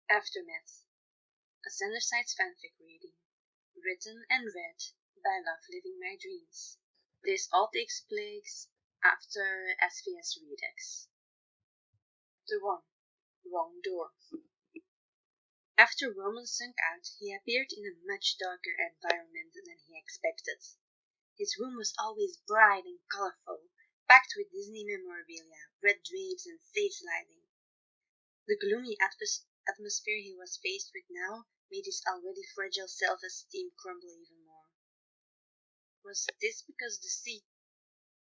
Aftermath, a Sanderside's fanfic reading, written and read by Love Living My Dreams. This all takes place after SVS Redux. The 1. Wrong Door. After Roman sunk out, he appeared in a much darker environment than he expected. His room was always bright and colorful, packed with Disney memorabilia, red drapes and stage lighting. The gloomy atmosphere he was faced with now made his already fragile self-esteem crumble even more. Was this because the seed,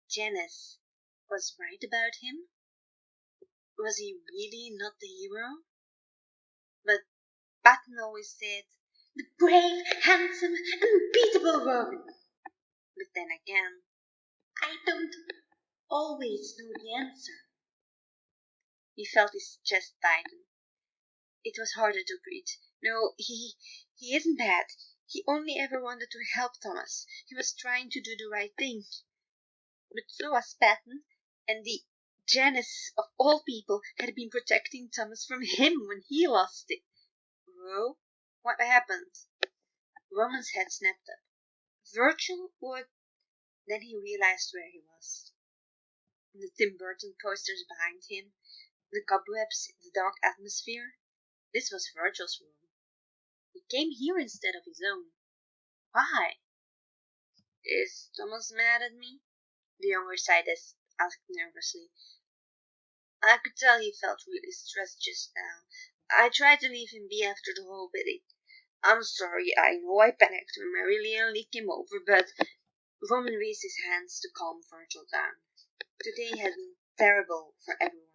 Janice, was right about him? Was he really not the hero? But Patton always said, the brave, handsome, unbeatable Roman. But then again, I don't always know the answer. He felt his chest tighten. It was harder to breathe. No, he isn't bad. He only ever wanted to help Thomas. He was trying to do the right thing. But so was Patton, and the Janice of all people had been protecting Thomas from him when he lost it. Whoa, what happened? Roman's head snapped up. Virgil would... Then he realized where he was. The Tim Burton posters behind him, the cobwebs, the dark atmosphere. This was Virgil's room. He came here instead of his own. Why? Is Thomas mad at me? The younger side asked nervously. I could tell he felt really stressed just now. I tried to leave him be after the whole wedding. I'm sorry, I know I panicked when Mary Lee came over, but... Roman raised his hands to calm Virgil down. Today had been terrible for everyone,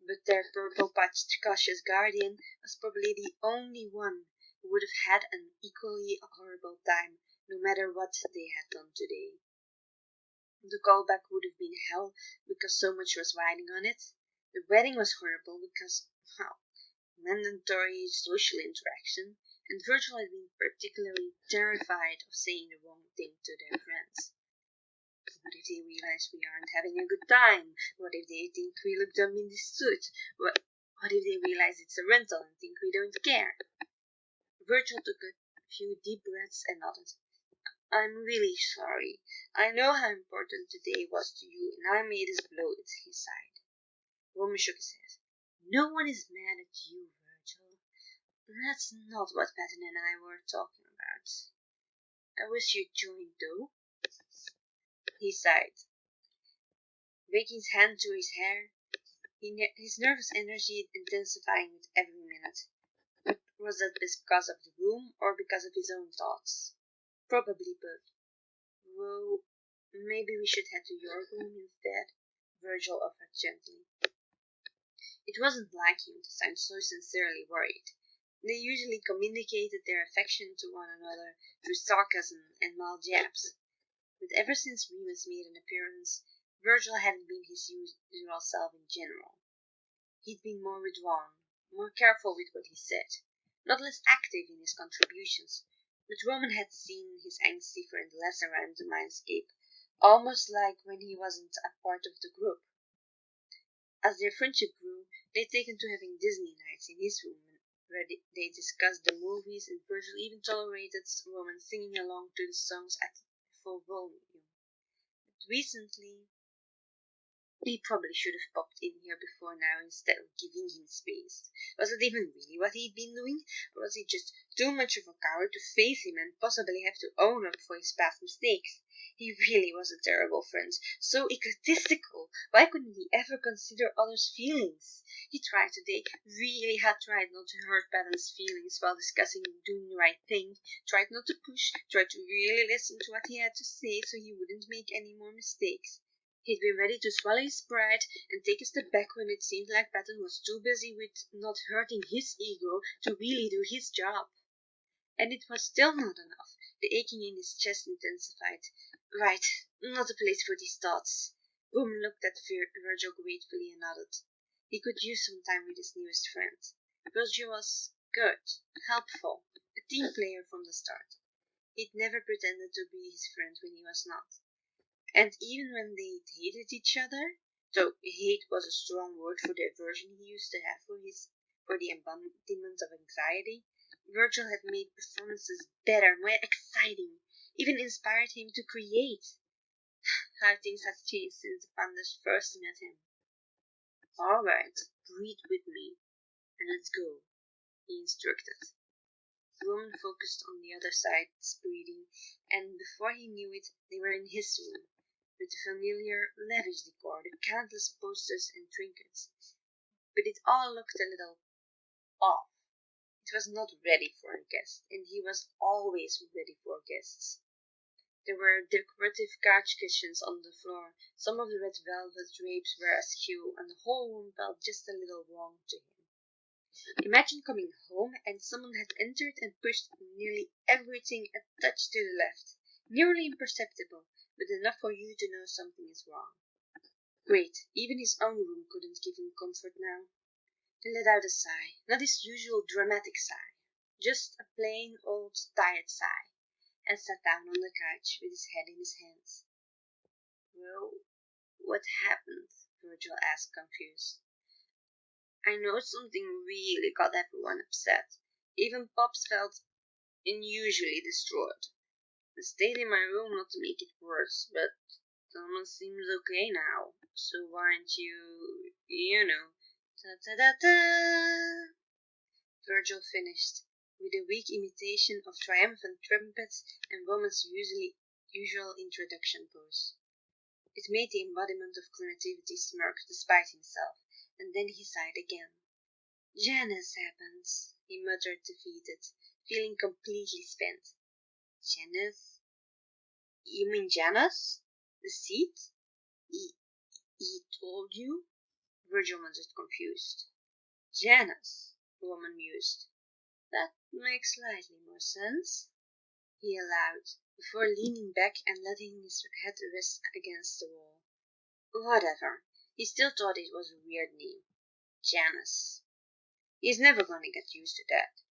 but their purple-patched cautious guardian was probably the only one who would have had an equally horrible time, no matter what they had done today. The callback would have been hell because so much was riding on it. The wedding was horrible because, well, mandatory social interaction, and Virgil had been particularly terrified of saying the wrong thing to their friends. What if they realize we aren't having a good time? What if they think we look dumb in this suit? What if they realize it's a rental and think we don't care? Virgil took a few deep breaths and nodded. I'm really sorry. I know how important today was to you, and I made us blow it, he sighed. Roman shook his head. No one is mad at you, Virgil. That's not what Patton and I were talking about. I wish you'd joined, though. He sighed, raking his hand through his hair, his nervous energy intensifying with every minute. But was that because of the room or because of his own thoughts? Probably both. Well, maybe we should head to your room instead, Virgil offered gently. It wasn't like him to sound so sincerely worried. They usually communicated their affection to one another through sarcasm and mild jabs. But ever since Remus made an appearance, Virgil hadn't been his usual self in general. He'd been more withdrawn, more careful with what he said, not less active in his contributions, but Roman had seen his angsty friend less around the mindscape, almost like when he wasn't a part of the group. As their friendship grew, they'd taken to having Disney nights in his room, where they discussed the movies, and Virgil even tolerated Roman singing along to the songs at full volume. But recently, he probably should have popped in here before now instead of giving him space. Was it even really what he'd been doing, or was he just too much of a coward to face him and possibly have to own up for his past mistakes? He really was a terrible friend, so egotistical. Why couldn't he ever consider others' feelings? He tried today, really had tried not to hurt Patton's feelings while discussing doing the right thing, tried not to push, tried to really listen to what he had to say so he wouldn't make any more mistakes. He'd been ready to swallow his pride and take a step back when it seemed like Patton was too busy with not hurting his ego to really do his job. And it was still not enough. The aching in his chest intensified. Right, not a place for these thoughts. Roman looked at Virgil gratefully and nodded. He could use some time with his newest friend. Virgil was good, helpful, a team player from the start. He'd never pretended to be his friend when he was not. And even when they hated each other, though hate was a strong word for the aversion he used to have for his For the embodiment of anxiety, Virgil had made performances better, more exciting, even inspired him to create. How things had changed since the founders first met him. Alright, breathe with me, and let's go, he instructed. Roman focused on the other side's breathing, and before he knew it, they were in his room, with the familiar, lavish decor, the countless posters and trinkets. But it all looked a little off. It was not ready for a guest, and he was always ready for guests. There were decorative couch cushions on the floor, some of the red velvet drapes were askew, and the whole room felt just a little wrong to him. Imagine coming home and someone had entered and pushed nearly everything a touch to the left, nearly imperceptible, but enough for you to know something is wrong. Great, even his own room couldn't give him comfort now. He let out a sigh, not his usual dramatic sigh, just a plain old tired sigh, and sat down on the couch with his head in his hands. Well, what happened? Virgil asked, confused. I know something really got everyone upset. Even Pops felt unusually distraught. I stayed in my room not to make it worse, but Thomas seems okay now, so aren't you, ta-ta-da-da. Virgil finished, with a weak imitation of triumphant trumpets and Roman's usual introduction pose. It made the embodiment of creativity smirk despite himself, and then he sighed again. Janus happens, he muttered, defeated, feeling completely spent. Janus? You mean Janus? The seat? He told you? Virgil muttered, confused. Janus, Roman mused. That makes slightly more sense, he allowed, before leaning back and letting his head rest against the wall. Whatever. He still thought it was a weird name. Janus. He's never going to get used to that.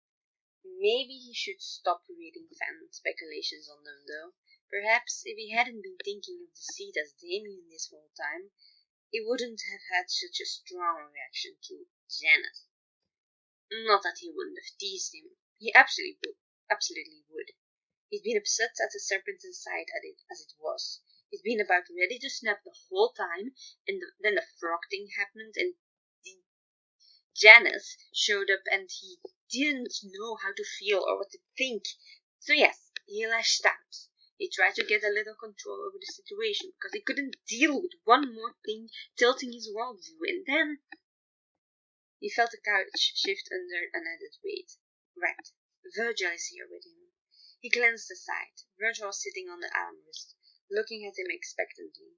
Maybe he should stop reading fan speculations on them, though. Perhaps if he hadn't been thinking of the seed as Damien this whole time, he wouldn't have had such a strong reaction to Janus. Not that he wouldn't have teased him. He absolutely would. He'd been upset at the serpent inside at it as it was. He'd been about ready to snap the whole time, and then the frog thing happened, and Janus showed up, and he didn't know how to feel or what to think. So yes, he lashed out. He tried to get a little control over the situation, because he couldn't deal with one more thing tilting his worldview, and then he felt the couch shift under an added weight. Right, Virgil is here with him. He glanced aside. Virgil was sitting on the armrest, looking at him expectantly.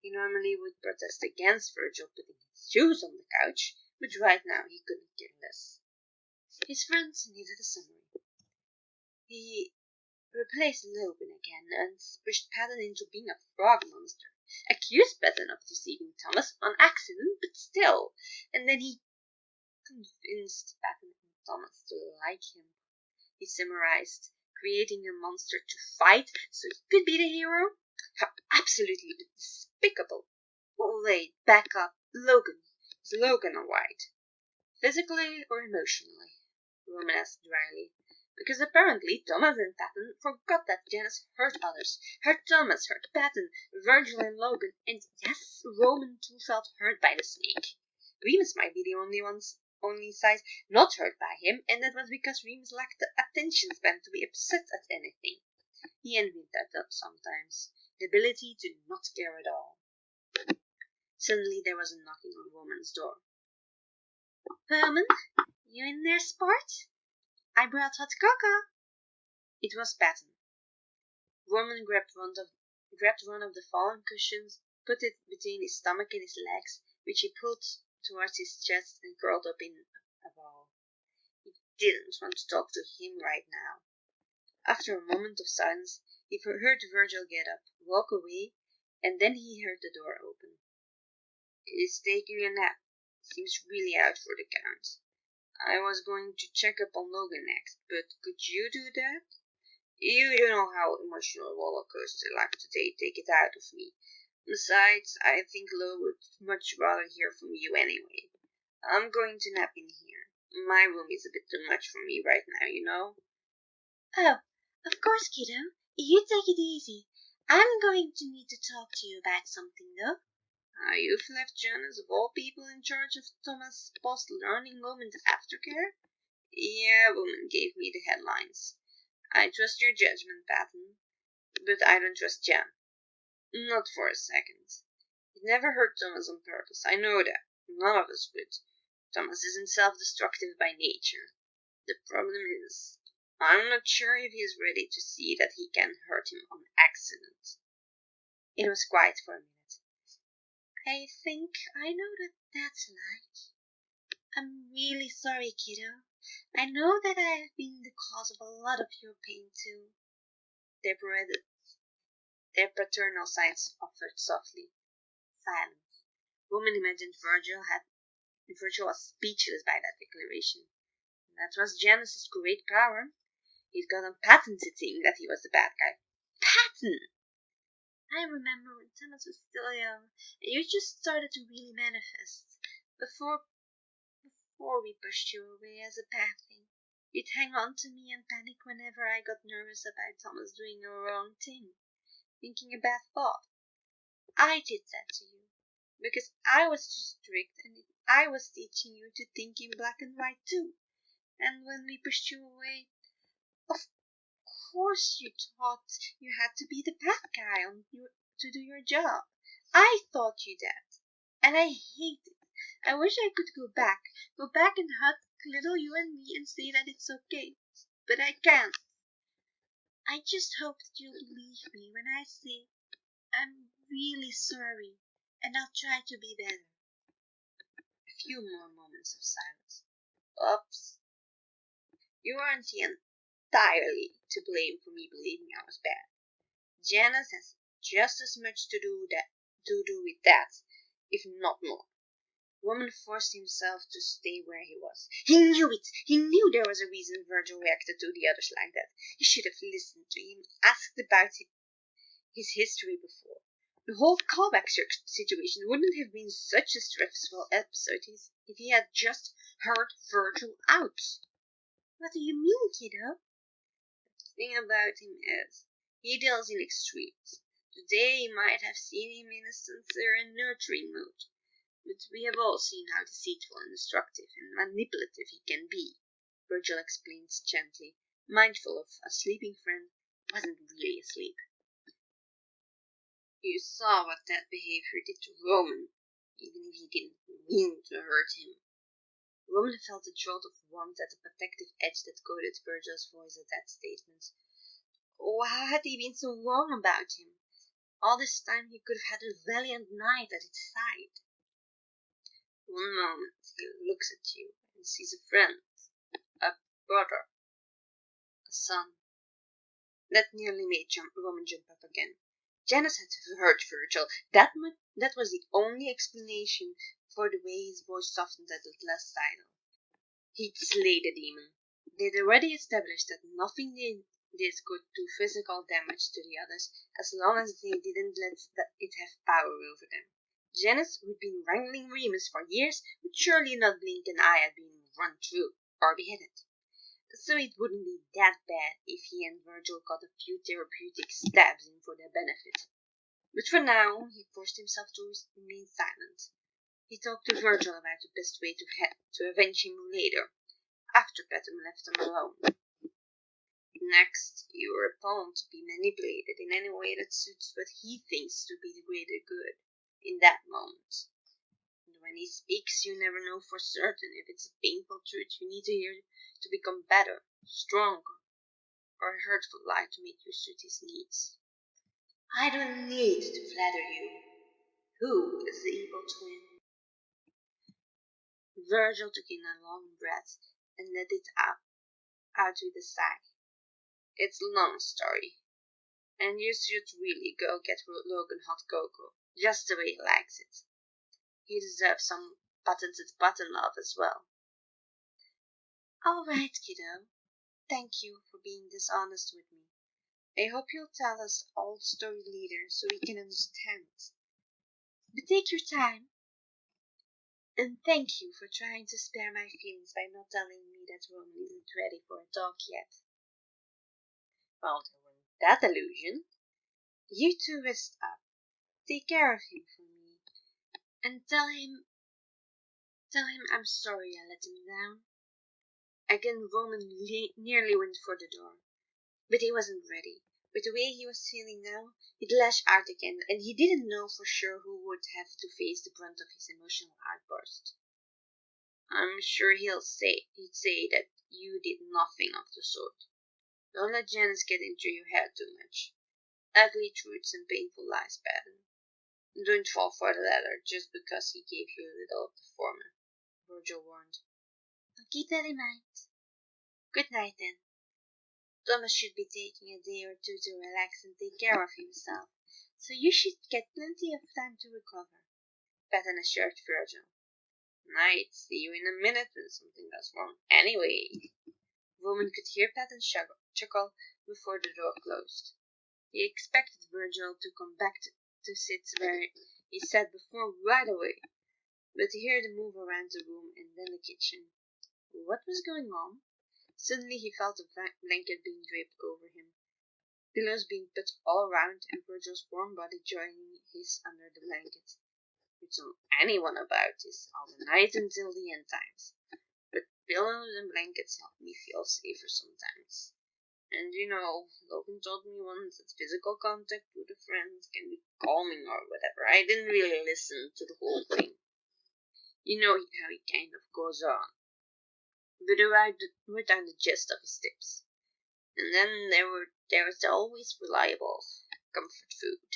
He normally would protest against Virgil putting his shoes on the couch, but right now he couldn't care less. His friends needed a summary. He replaced Logan again and pushed Patton into being a frog monster. Accused Patton of deceiving Thomas on accident, but still. And then he convinced Patton and Thomas to like him. He summarized, creating a monster to fight so he could be the hero. How absolutely despicable. Wait, back up. Logan. Is Logan alright? Physically or emotionally? Roman asked dryly. Because apparently Thomas and Patton forgot that Janus hurt others. Hurt Thomas, hurt Patton, Virgil and Logan, and yes, Roman too felt hurt by the snake. Remus might be the only side not hurt by him, and that was because Remus lacked the attention span to be upset at anything. He envied that sometimes, the ability to not care at all. Suddenly there was a knocking on Roman's door. Herman, you in there, sport? I brought hot cocoa. It was Patton. Roman grabbed one of the fallen cushions, put it between his stomach and his legs, which he pulled towards his chest and curled up in a ball. He didn't want to talk to him right now. After a moment of silence, he heard Virgil get up, walk away, and then he heard the door open. He's taking a nap. Seems really out for the count. I was going to check up on Logan next, but could you do that? You know how emotional roller coaster like today take it out of me. Besides, I think Lo would much rather hear from you anyway. I'm going to nap in here. My room is a bit too much for me right now, you know. Oh, of course, kiddo. You take it easy. I'm going to need to talk to you about something, though. You've left Jonas, of all people, in charge of Thomas' post-learning moment aftercare? Yeah, woman gave me the headlines. I trust your judgment, Patton, but I don't trust Jan. Not for a second. It never hurt Thomas on purpose, I know that. None of us would. Thomas isn't self-destructive by nature. The problem is, I'm not sure if he's ready to see that he can hurt him on accident. It was quiet for a minute. I think I know what that's like. I'm really sorry, kiddo. I know that I have been the cause of a lot of your pain, too. Their paternal sides offered softly. Silence. Woman imagined Virgil was speechless by that declaration. That was Janus's great power. He'd got on patented saying that he was the bad guy. Patent! I remember when Thomas was still young, and you just started to really manifest. Before we pushed you away as a bad thing, you'd hang on to me and panic whenever I got nervous about Thomas doing a wrong thing, thinking a bad thought. I did that to you, because I was too strict and I was teaching you to think in black and white too. And when we pushed you away, of course you thought you had to be the bad guy to do your job. I taught you that, and I hate it. I wish I could go back and hug little you and me and say that it's okay, but I can't. I just hope that you'll believe me when I say I'm really sorry, and I'll try to be better. A few more moments of silence. Oops. You weren't entirely to blame for me believing I was bad. Janus has just as much to do with that, if not more. Woman forced himself to stay where he was. He knew it. He knew there was a reason Virgil reacted to the others like that. He should have listened to him, asked about his history before. The whole callback situation wouldn't have been such a stressful episode if he had just heard Virgil out. What do you mean, kiddo? The thing about him is, he deals in extremes. Today you might have seen him in a sincere and nurturing mood, but we have all seen how deceitful and destructive and manipulative he can be, Virgil explained gently, mindful of a sleeping friend who wasn't really asleep. You saw what that behavior did to Roman, even if he didn't mean to hurt him. Roman felt a jolt of warmth at the protective edge that coated Virgil's voice at that statement. Oh, how had he been so wrong about him? All this time he could have had a valiant knight at his side. One moment he looks at you and sees a friend, a brother, a son. That nearly made Roman jump up again. Janus had heard Virgil. That was the only explanation for the way his voice softened at the last title. He'd slay the demon. They'd already established that nothing they did could do physical damage to the others, as long as they didn't let it have power over them. Janus, who'd been wrangling Remus for years, would surely not blink an eye at being run through or beheaded. So it wouldn't be that bad if he and Virgil got a few therapeutic stabs in for their benefit. But for now, he forced himself to remain silent. He talked to Virgil about the best way to avenge him later, after Patton left them alone. Next, you are a pawn to be manipulated in any way that suits what he thinks to be the greater good in that moment. And when he speaks, you never know for certain if it's a painful truth you need to hear to become better, stronger, or a hurtful lie to make you suit his needs. I don't need to flatter you. Who is the evil twin? Virgil took in a long breath and let it out with a sigh. It's a long story, and you should really go get Logan hot cocoa, just the way he likes it. He deserves some patented button love as well. All right, kiddo. Thank you for being this honest with me. I hope you'll tell us all the story later so we can understand. But take your time. And thank you for trying to spare my feelings by not telling me that Roman isn't ready for a talk yet. Well, there were that illusion. You two rest up. Take care of him for me. And tell him I'm sorry I let him down. Again, Roman nearly went for the door, but he wasn't ready. With the way he was feeling now, he'd lash out again, and he didn't know for sure who would have to face the brunt of his emotional outburst. I'm sure he'd say that you did nothing of the sort. Don't let Janice get into your head too much. Ugly truths and painful lies, Patton. Don't fall for the latter just because he gave you a little of the former, Virgil warned. I'll keep that in mind. Good night, then. Thomas should be taking a day or two to relax and take care of himself, so you should get plenty of time to recover, Patton assured Virgil. Night, see you in a minute when something goes wrong anyway. Roman could hear Patton chuckle before the door closed. He expected Virgil to come back to sit where he sat before right away, but he heard a move around the room and then the kitchen. What was going on? Suddenly he felt a blanket being draped over him, pillows being put all around, and Virgil's warm body joining his under the blanket. You tell anyone about this all the night until the end times, but pillows and blankets help me feel safer sometimes. And Logan told me once that physical contact with a friend can be calming or whatever. I didn't really listen to the whole thing. You know how he kind of goes on. But I wrote down the gist of his tips. And then there was the always reliable comfort food.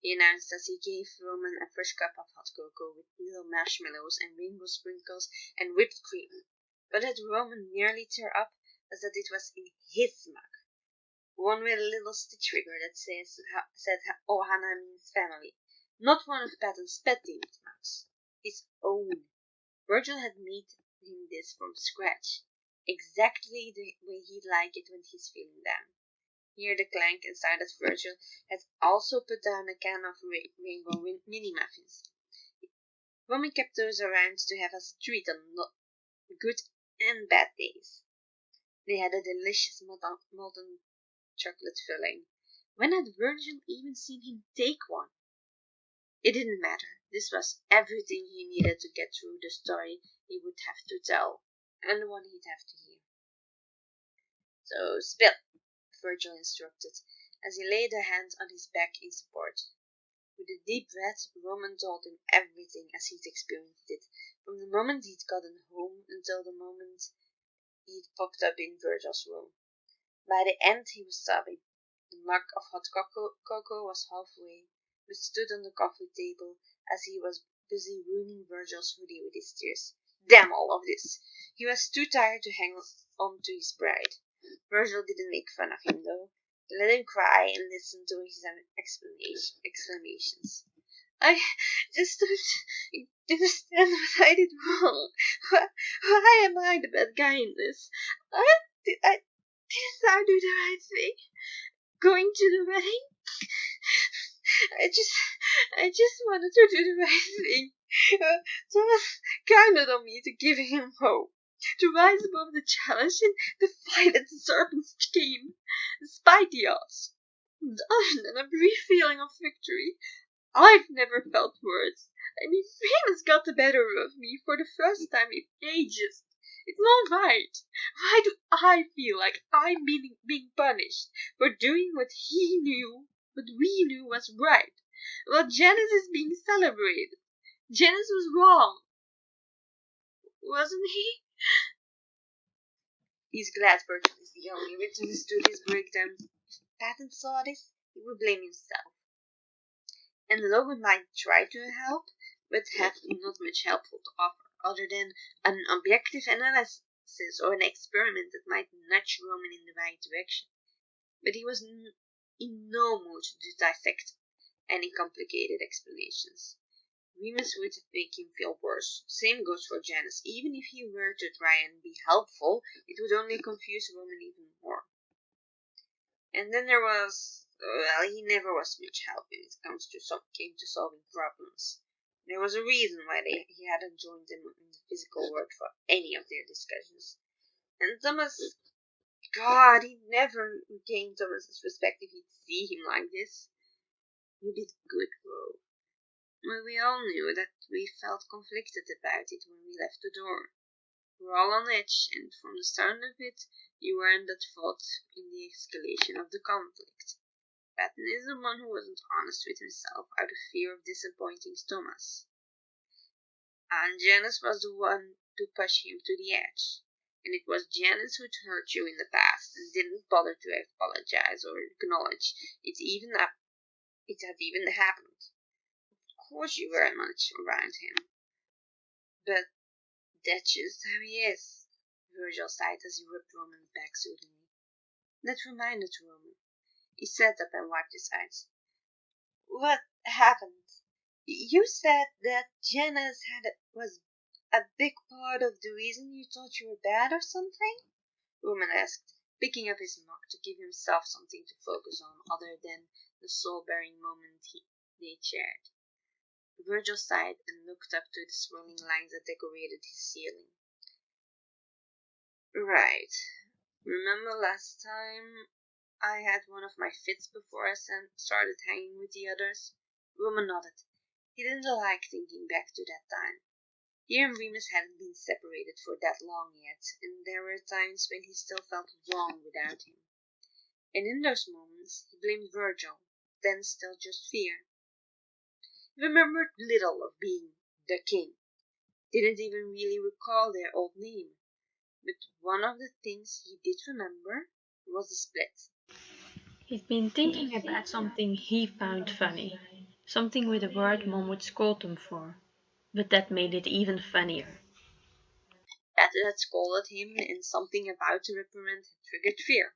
He announced as he gave Roman a fresh cup of hot cocoa with little marshmallows and rainbow sprinkles and whipped cream. What had Roman nearly tear up was that it was in his mug. One with a little stitch figure that said Ohana means family. Not one of Patton's pet themed mugs. His own. Virgil had made him this from scratch. Exactly the way he'd like it when he's feeling down. Hear the clank and sound that Virgil had also put down a can of rainbow mini muffins. Roman kept those around to have as a treat on good and bad days. They had a delicious molten chocolate filling. When had Virgil even seen him take one? It didn't matter. This was everything he needed to get through the story he would have to tell, and the one he'd have to hear. So spill, Virgil instructed, as he laid a hand on his back in support. With a deep breath, Roman told him everything as he'd experienced it, from the moment he'd gotten home until the moment he'd popped up in Virgil's room. By the end, he was sobbing. The mug of hot cocoa was halfway, but stood on the coffee table as he was busy ruining Virgil's hoodie with his tears. Damn all of this! He was too tired to hang on to his bride. Virgil didn't make fun of him, though. He let him cry and listened to his exclamations. I just don't understand what I did wrong. Why am I the bad guy in this? Didn't I do the right thing? Going to the wedding? I just wanted to do the right thing. Thomas counted on me to give him hope, to rise above the challenge and defy that serpent's scheme, despite the odds. And other than a brief feeling of victory, I've never felt worse. I mean, Remus got the better of me for the first time in ages. It's not right. Why do I feel like I'm being punished for doing what we knew was right, while Janice is being celebrated? Janice was wrong, wasn't he? He's glad Virgil is the only which understood his breakdown. If Patton saw this, he would blame himself. And Logan might try to help, but have not much helpful to offer, other than an objective analysis or an experiment that might nudge Roman in the right direction. But he was in no mood to dissect any complicated explanations. Remus would make him feel worse. Same goes for Janice. Even if he were to try and be helpful, it would only confuse Roman even more. And then there was, he never was much help when it came to solving problems. There was a reason why he hadn't joined them in the physical world for any of their discussions. And Thomas, God, he'd never regain Thomas's respect if he'd see him like this. You did good, bro. Well, we all knew that we felt conflicted about it when we left the door. We're all on edge, and from the start of it, you weren't at fault in the escalation of the conflict. Patton is the one who wasn't honest with himself out of fear of disappointing Thomas. And Janice was the one to push him to the edge. And it was Janice who'd hurt you in the past and didn't bother to apologize or acknowledge it had even happened. Of course you weren't much around him. But that's just how he is, Virgil sighed as he rubbed Roman's back soothingly. That reminded Roman. He sat up and wiped his eyes. What happened? You said that Janice was a big part of the reason you thought you were bad or something? Roman asked, picking up his mug to give himself something to focus on other than the soul-bearing moment they shared. Virgil sighed and looked up to the swirling lines that decorated his ceiling. Right. Remember last time I had one of my fits before I started hanging with the others? Roman nodded. He didn't like thinking back to that time. He and Remus hadn't been separated for that long yet, and there were times when he still felt wrong without him. And in those moments, he blamed Virgil, then still just fear. He remembered little of being the king, didn't even really recall their old name. But one of the things he did remember was the split. He'd been thinking about something he found funny, something with a word Mom would scold him for, but that made it even funnier. That had scolded him, and something about the reprimand had triggered fear.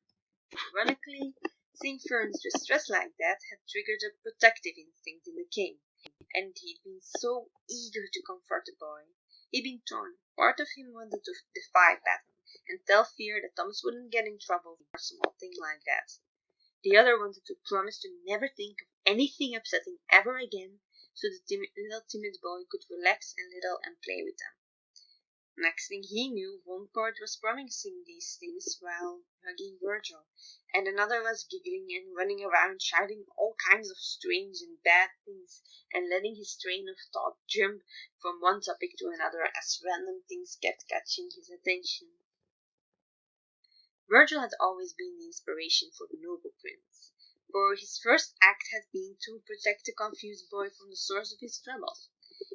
Ironically, seeing Fern's distress like that had triggered a protective instinct in the king, and he'd been so eager to comfort the boy. He'd been torn. Part of him wanted to defy Patton and tell Fear that Thomas wouldn't get in trouble for small thing like that. The other wanted to promise to never think of anything upsetting ever again, so the little timid boy could relax a little and play with them. Next thing he knew, one part was promising these things while hugging Virgil, and another was giggling and running around shouting all kinds of strange and bad things, and letting his train of thought jump from one topic to another as random things kept catching his attention. Virgil had always been the inspiration for the noble prince, for his first act had been to protect the confused boy from the source of his troubles.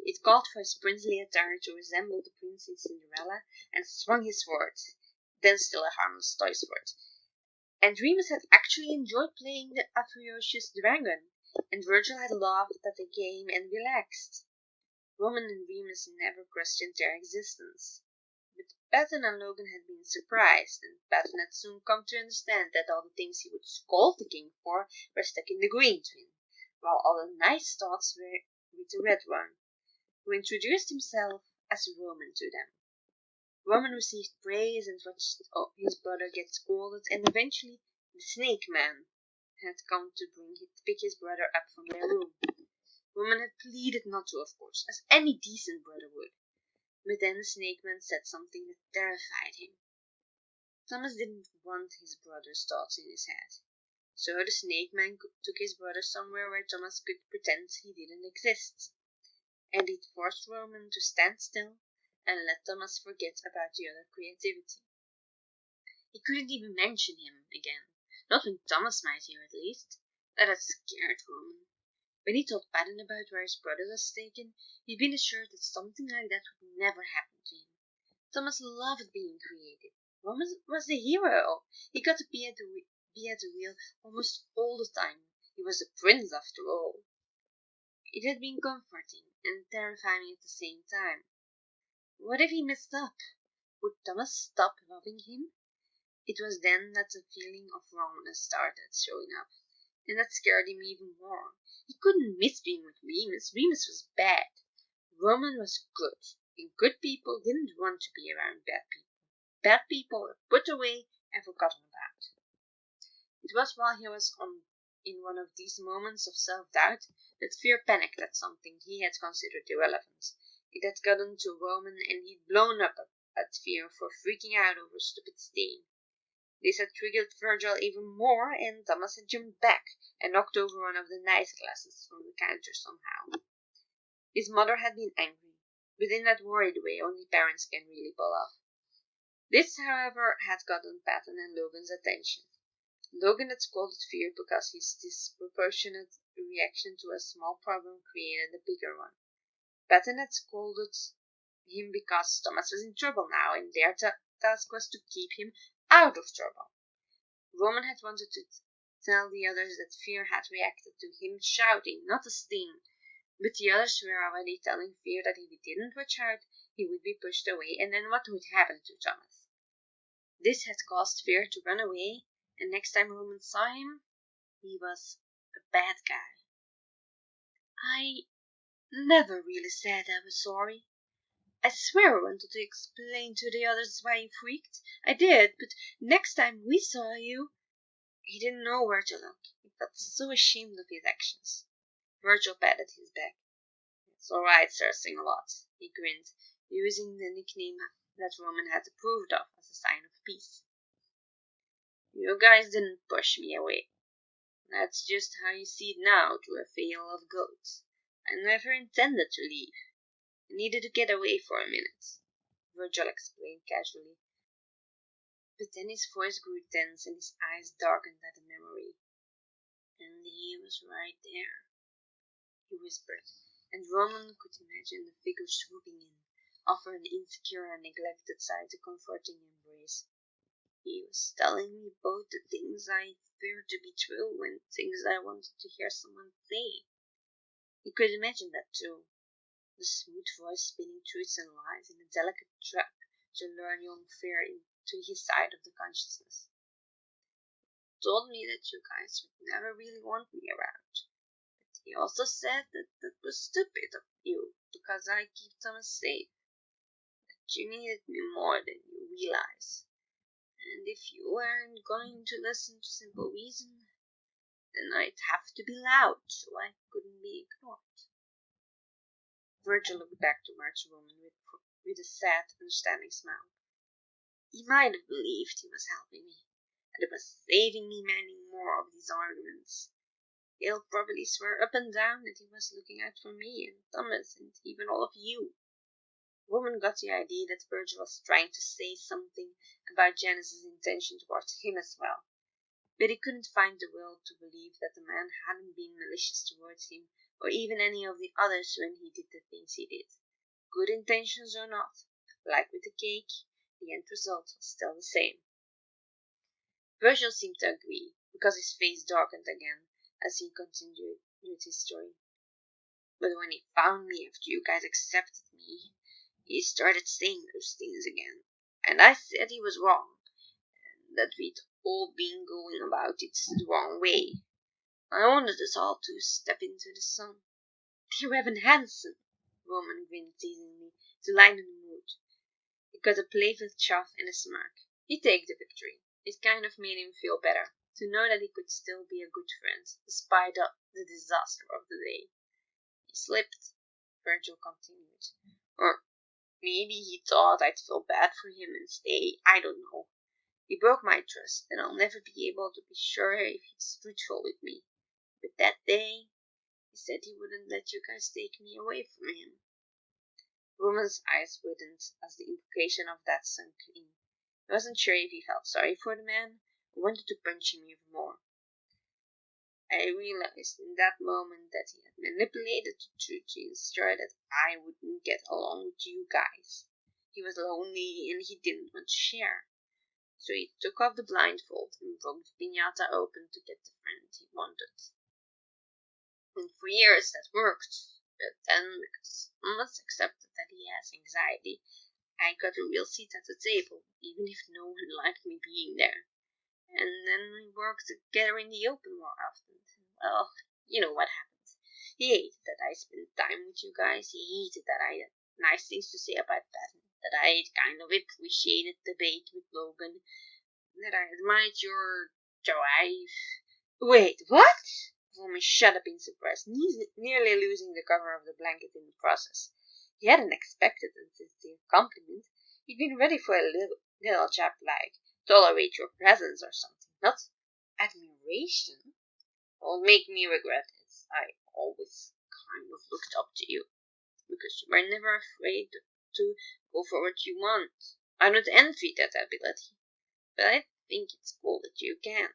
It called for his princely attire to resemble the prince in Cinderella, and swung his sword, then still a harmless toy sword. And Remus had actually enjoyed playing a ferocious dragon, and Virgil had laughed at the game and relaxed. Roman and Remus never questioned their existence. But Patton and Logan had been surprised, and Patton had soon come to understand that all the things he would scold the king for were stuck in the green twin, while all the nice thoughts were with the red one, who introduced himself as Roman to them. Roman received praise and watched his brother get scolded, and eventually the Snake Man had come to pick his brother up from their room. Roman had pleaded not to, of course, as any decent brother would. But then the Snake Man said something that terrified him. Thomas didn't want his brother's thoughts in his head, so the Snake Man took his brother somewhere where Thomas could pretend he didn't exist. And it forced Roman to stand still and let Thomas forget about the other creativity. He couldn't even mention him again, not when Thomas might hear at least. That had scared Roman. When he told Patton about where his brother was taken, he'd been assured that something like that would never happen to him. Thomas loved being creative. Roman was the hero. He got to be at the wheel almost all the time. He was a prince after all. It had been comforting and terrifying at the same time. What if he messed up? Would Thomas stop loving him? It was then that the feeling of wrongness started showing up, and that scared him even more. He couldn't miss being with Remus. Remus was bad. Roman was good, and good people didn't want to be around bad people. Bad people were put away and forgotten about. It was while he was on in one of these moments of self-doubt that Fear panicked at something he had considered irrelevant. It had gotten to Roman, and he'd blown up at Fear for freaking out over a stupid stain. This had triggered Virgil even more, and Thomas had jumped back and knocked over one of the nice glasses from the counter somehow. His mother had been angry, but in that worried way only parents can really pull off. This, however, had gotten Patton and Logan's attention. Logan had scolded Fear because his disproportionate reaction to a small problem created a bigger one. Patton had scolded him because Thomas was in trouble now, and their task was to keep him out of trouble. Roman had wanted to tell the others that Fear had reacted to him shouting, not a sting, but the others were already telling Fear that if he didn't watch out, he would be pushed away, and then what would happen to Thomas? This had caused Fear to run away, and next time Roman saw him, he was a bad guy. I never really said I was sorry. I swear I wanted to explain to the others why you freaked. I did, but next time we saw you... He didn't know where to look. He felt so ashamed of his actions. Virgil patted his back. It's all right, Sir Sing-a-Lot, he grinned, using the nickname that Roman had approved of as a sign of peace. You guys didn't push me away. That's just how you see it now through a veil of goats. I never intended to leave. I needed to get away for a minute, Virgil explained casually. But then his voice grew tense and his eyes darkened at the memory. And he was right there, he whispered, and Roman could imagine the figure swooping in, offering an insecure and neglected side to comforting embrace. He was telling me both the things I feared to be true and things I wanted to hear someone say. He could imagine that too, the smooth voice spinning truths and lies in a delicate trap to lure young Fear into his side of the consciousness. He told me that you guys would never really want me around. But he also said that was stupid of you, because I keep Thomas safe. That you needed me more than you realize. And if you weren't going to listen to simple reason, then I'd have to be loud so I couldn't be ignored. Virgil looked back towards Roman with a sad, understanding smile. He might have believed he was helping me, and it was saving me many more of these arguments. He'll probably swear up and down that he was looking out for me and Thomas and even all of you. Roman got the idea that Virgil was trying to say something about Janice's intention towards him as well, but he couldn't find the will to believe that the man hadn't been malicious towards him or even any of the others when he did the things he did. Good intentions or not, like with the cake, the end result was still the same. Virgil seemed to agree, because his face darkened again as he continued with his story. But when he found me after you guys accepted me, he started saying those things again, and I said he was wrong, and that we'd all been going about it the wrong way. I wanted us all to step into the sun. Dear Evan Hansen, Roman grinned teasingly to lighten the mood. He got a playful chuff and a smirk. He'd take the victory. It kind of made him feel better to know that he could still be a good friend despite the disaster of the day. He slipped, Virgil continued. Or maybe he thought I'd feel bad for him and stay, I don't know. He broke my trust, and I'll never be able to be sure if he's truthful with me. But that day, he said he wouldn't let you guys take me away from him. Roman's eyes widened as the implication of that sunk in. He wasn't sure if he felt sorry for the man or wanted to punch him even more. I realized in that moment that he had manipulated the truth to ensure that I wouldn't get along with you guys. He was lonely and he didn't want to share. So he took off the blindfold and broke the piñata open to get the friend he wanted. And for years that worked, but then because Thomas accepted that he has anxiety, I got a real seat at the table, even if no one liked me being there. And then we worked together in the open more often. Well, you know what happened. He hated that I spent time with you guys. He hated that I had nice things to say about Patton. That I kind of appreciated debate with Logan. That I admired your drive. Wait, what? Roman shut up in surprise, nearly losing the cover of the blanket in the process. He hadn't expected a sincere compliment. He'd been ready for a little jab like, tolerate your presence or something, not admiration. Don't make me regret it. I always kind of looked up to you, because you were never afraid to go for what you want. I don't envy that ability, but I think it's cool that you can.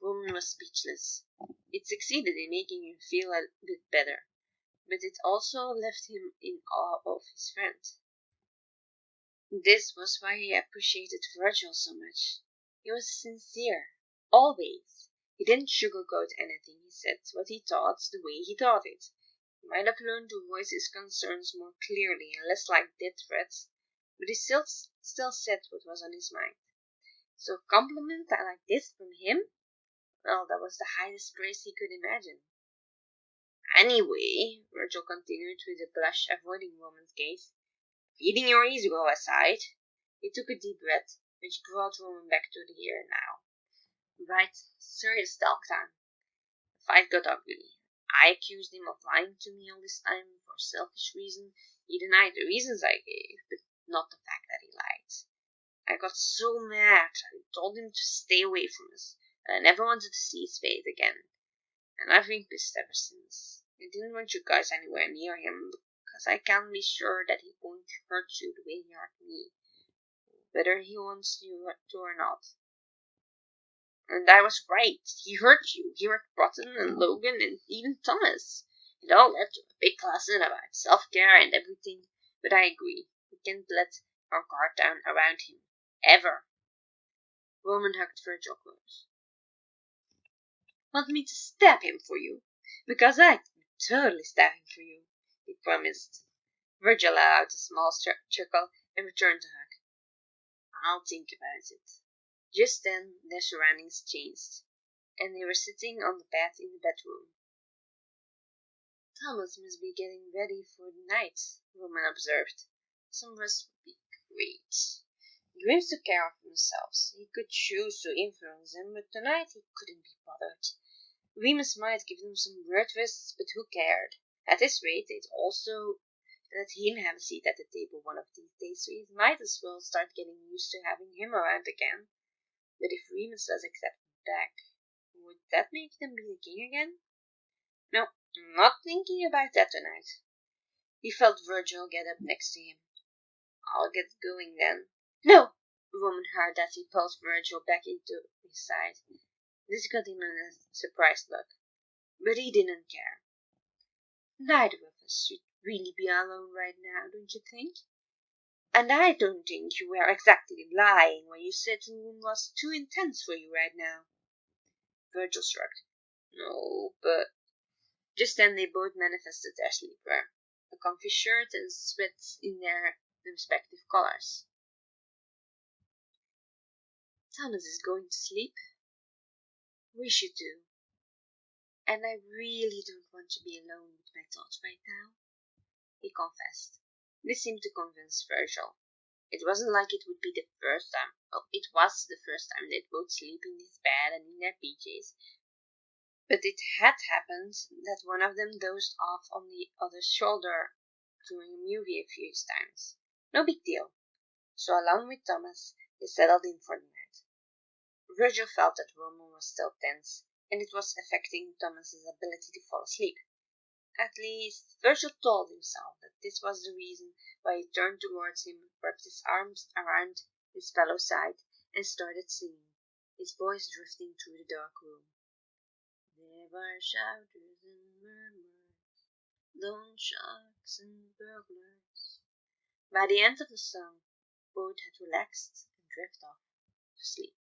Roman was speechless. It succeeded in making him feel a bit better, but it also left him in awe of his friend. This was why he appreciated Virgil so much. He was sincere, always. He didn't sugarcoat anything. He said what he thought the way he thought it. He might have learned to voice his concerns more clearly and less like death threats, but he still said what was on his mind. So a compliment like this from him? Well, that was the highest praise he could imagine. Anyway, Virgil continued with a blush avoiding Roman's gaze, feeding your ego aside, he took a deep breath, which brought Roman back to the here and now. Right, serious talk time. The fight got ugly. I accused him of lying to me all this time for selfish reasons. He denied the reasons I gave, but not the fact that he lied. I got so mad, I told him to stay away from us, and I never wanted to see his face again. And I've been pissed ever since. I didn't want you guys anywhere near him, because I can't be sure that he won't hurt you the way he hurt me, whether he wants you to or not. And I was right. He hurt you. He hurt Broughton and Logan and even Thomas. It all led to a big lesson about self-care and everything, but I agree. We can't let our guard down around him. Ever. Roman hugged Virgil close. Want me to stab him for you? Because I would totally stab him for you, he promised. Virgil let out a small chuckle and returned the hug. I'll think about it. Just then their surroundings changed, and they were sitting on the bed in the bedroom. Thomas must be getting ready for the night, Roman observed. Some rest would be great. Dreams took care of themselves. He could choose to influence them, but tonight he couldn't be bothered. Remus might give them some weird twists, but who cared? At this rate, they'd also let him have a seat at the table one of these days, so he might as well start getting used to having him around again. But if Remus was accepted back, would that make them be the king again? No, I'm not thinking about that tonight. He felt Virgil get up next to him. I'll get going then. No! Roman heard as he pulled Virgil back into his side. This got him a surprised look, but he didn't care. Neither of us should really be alone right now, don't you think? And I don't think you were exactly lying when you said the moon was too intense for you right now. Virgil shrugged. No, but... Just then they both manifested their sleepwear, a comfy shirt and sweats in their respective colors. Thomas is going to sleep. We should too. And I really don't want to be alone with my thoughts right now, he confessed. This seemed to convince Virgil. It wasn't like it would be the first time. Well, it was the first time they'd both sleep in his bed and in their PJs. But it had happened that one of them dozed off on the other's shoulder during a movie a few times. No big deal. So along with Thomas, they settled in for the night. Virgil felt that Roman was still tense, and it was affecting Thomas's ability to fall asleep. At least, Virgil told himself that this was the reason why he turned towards him, wrapped his arms around his fellow's side, and started singing, his voice drifting through the dark room. There were shouters and murmurs, loan sharks and burglars. By the end of the song, both had relaxed and drifted off to sleep.